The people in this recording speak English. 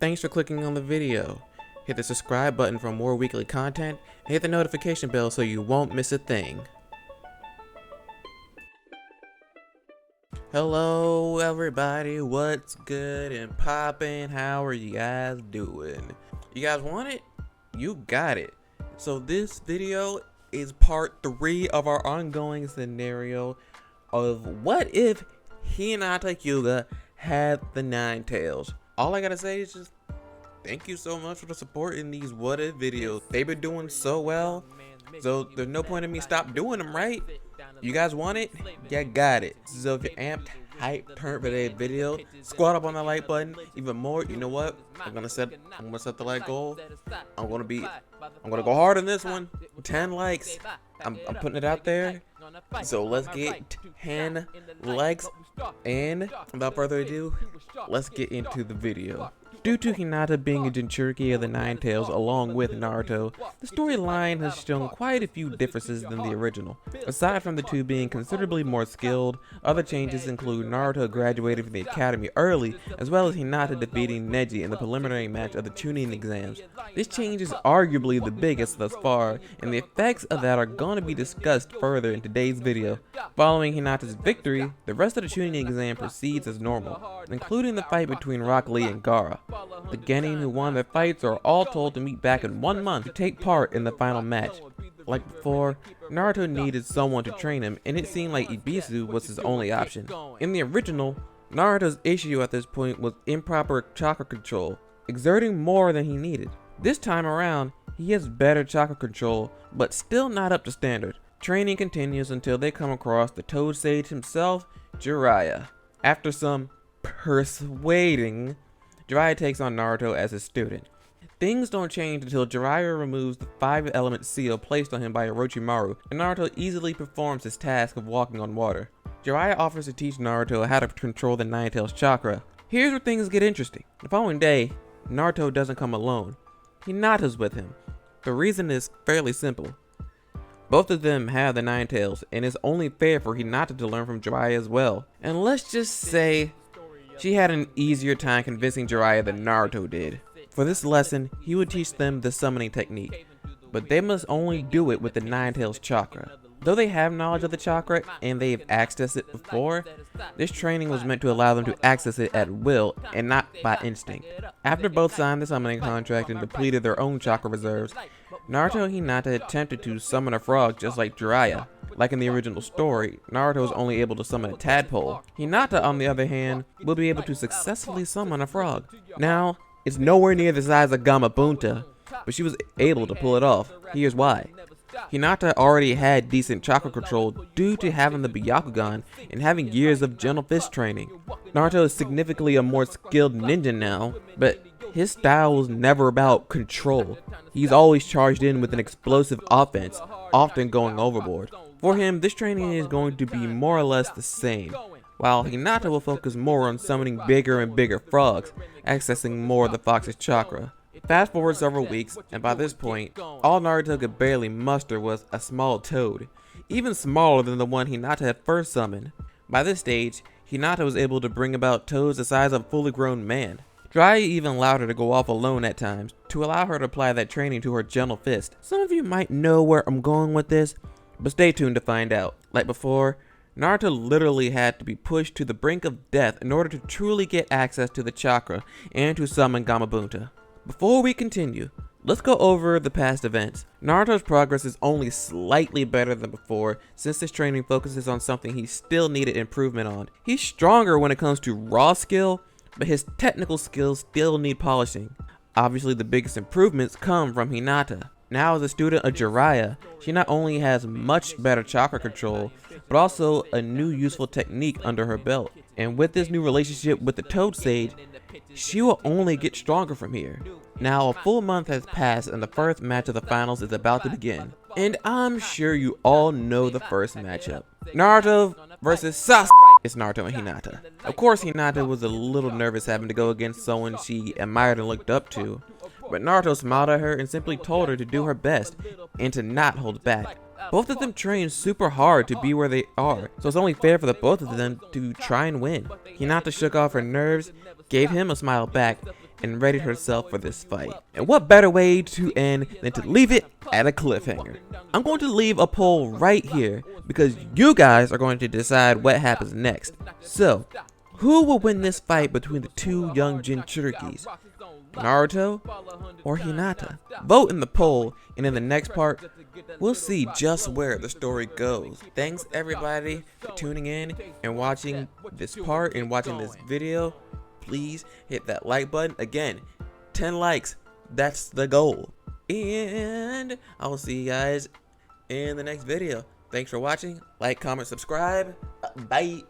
Thanks for clicking on the video. Hit the subscribe button for more weekly content, and hit the notification bell so you won't miss a thing. Hello everybody, what's good and poppin'? How are you guys doing? You guys want it? You got it. So this video is part 3 of our ongoing scenario of what if Hinata Hyuga had the 9 tails. All I gotta say is just thank you so much for the support in these what if videos. They've been doing so well, so there's no point in me stop doing them, right? You guys want it? You got it. So if you're amped, hyped, turned for today's video, squat up on the like button. Even more, you know what? I'm gonna set the like goal. I'm gonna go hard on this one. 10 likes. I'm putting it out there. So let's get 10 likes, and without further ado, let's get into the video. Due to Hinata being a jinchuriki of the 9 tails along with Naruto, the storyline has shown quite a few differences than the original. Aside from the two being considerably more skilled, other changes include Naruto graduating from the academy early, as well as Hinata defeating Neji in the preliminary match of the Chunin exams. This change is arguably the biggest thus far, and the effects of that are going to be discussed further in today's video. Following Hinata's victory, the rest of the Chunin exam proceeds as normal, including the fight between Rock Lee and Gaara. The genin who won their fights are all told to meet back in 1 month to take part in the final match. Like before, Naruto needed someone to train him, and it seemed like Ibisu was his only option. In the original, Naruto's issue at this point was improper chakra control, exerting more than he needed. This time around, he has better chakra control, but still not up to standard. Training continues until they come across the Toad Sage himself, Jiraiya. After some persuading, Jiraiya takes on Naruto as his student. Things don't change until Jiraiya removes the 5-element seal placed on him by Orochimaru, and Naruto easily performs his task of walking on water. Jiraiya offers to teach Naruto how to control the 9 tails chakra. Here's where things get interesting. The following day, Naruto doesn't come alone. Hinata's with him. The reason is fairly simple. Both of them have the 9 tails, and it's only fair for Hinata to learn from Jiraiya as well. And let's just say she had an easier time convincing Jiraiya than Naruto did. For this lesson, he would teach them the summoning technique, but they must only do it with the 9 tails chakra. Though they have knowledge of the chakra and they've accessed it before, this training was meant to allow them to access it at will and not by instinct. After both signed the summoning contract and depleted their own chakra reserves, Naruto and Hinata attempted to summon a frog just like Jiraiya. Like in the original story, Naruto is only able to summon a tadpole. Hinata, on the other hand, will be able to successfully summon a frog. Now, it's nowhere near the size of Gamabunta, but she was able to pull it off. Here's why. Hinata already had decent chakra control due to having the Byakugan and having years of gentle fist training. Naruto is significantly a more skilled ninja now, but his style was never about control. He's always charged in with an explosive offense, often going overboard. For him, this training is going to be more or less the same, while Hinata will focus more on summoning bigger and bigger frogs, accessing more of the fox's chakra. Fast forward several weeks, and by this point, all Naruto could barely muster was a small toad, even smaller than the one Hinata had first summoned. By this stage, Hinata was able to bring about toads the size of a fully grown man. Jiraiya even allowed her to go off alone at times, to allow her to apply that training to her gentle fist. Some of you might know where I'm going with this, but stay tuned to find out. Like before, Naruto literally had to be pushed to the brink of death in order to truly get access to the chakra and to summon Gamabunta. Before we continue, let's go over the past events. Naruto's progress is only slightly better than before, since this training focuses on something he still needed improvement on. He's stronger when it comes to raw skill, but his technical skills still need polishing. Obviously, the biggest improvements come from Hinata. Now as a student of Jiraiya, she not only has much better chakra control, but also a new useful technique under her belt. And with this new relationship with the Toad Sage, she will only get stronger from here. Now a full month has passed and the first match of the finals is about to begin. And I'm sure you all know the first matchup. Naruto versus Sasuke. It's Naruto and Hinata. Of course, Hinata was a little nervous having to go against someone she admired and looked up to, but Naruto smiled at her and simply told her to do her best and to not hold back. Both of them trained super hard to be where they are, so it's only fair for the both of them to try and win. Hinata shook off her nerves, gave him a smile back, and readied herself for this fight. And what better way to end than to leave it at a cliffhanger? I'm going to leave a poll right here because you guys are going to decide what happens next. So, who will win this fight between the two young jinchurikis? Naruto or Hinata? Vote in the poll, and in the next part, we'll see just where the story goes. Thanks everybody for tuning in and watching this part and watching this video. Please hit that like button. Again, 10 likes, that's the goal. And I will see you guys in the next video. Thanks for watching. Like, comment, subscribe. Bye.